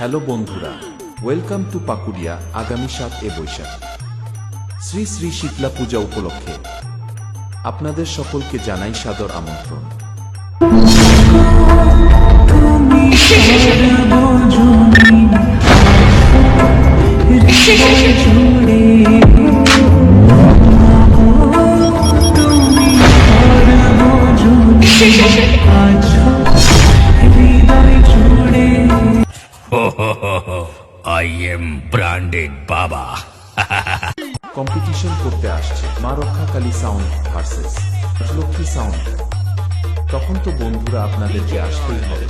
Hello বন্ধুরা, welcome to Pakuria. আগামী 7 বৈশাখ শ্রী শ্রী শীতলা পূজা উপলক্ষে আপনাদের সকলকে জানাই সাদর আমন্ত্রণ। I am branded Baba. Competition করতে আসছে মা Rakshakali sound versus Lakshmi sound. তখন তো বন্ধুরা আপনাদেরকে আসতেই হবে।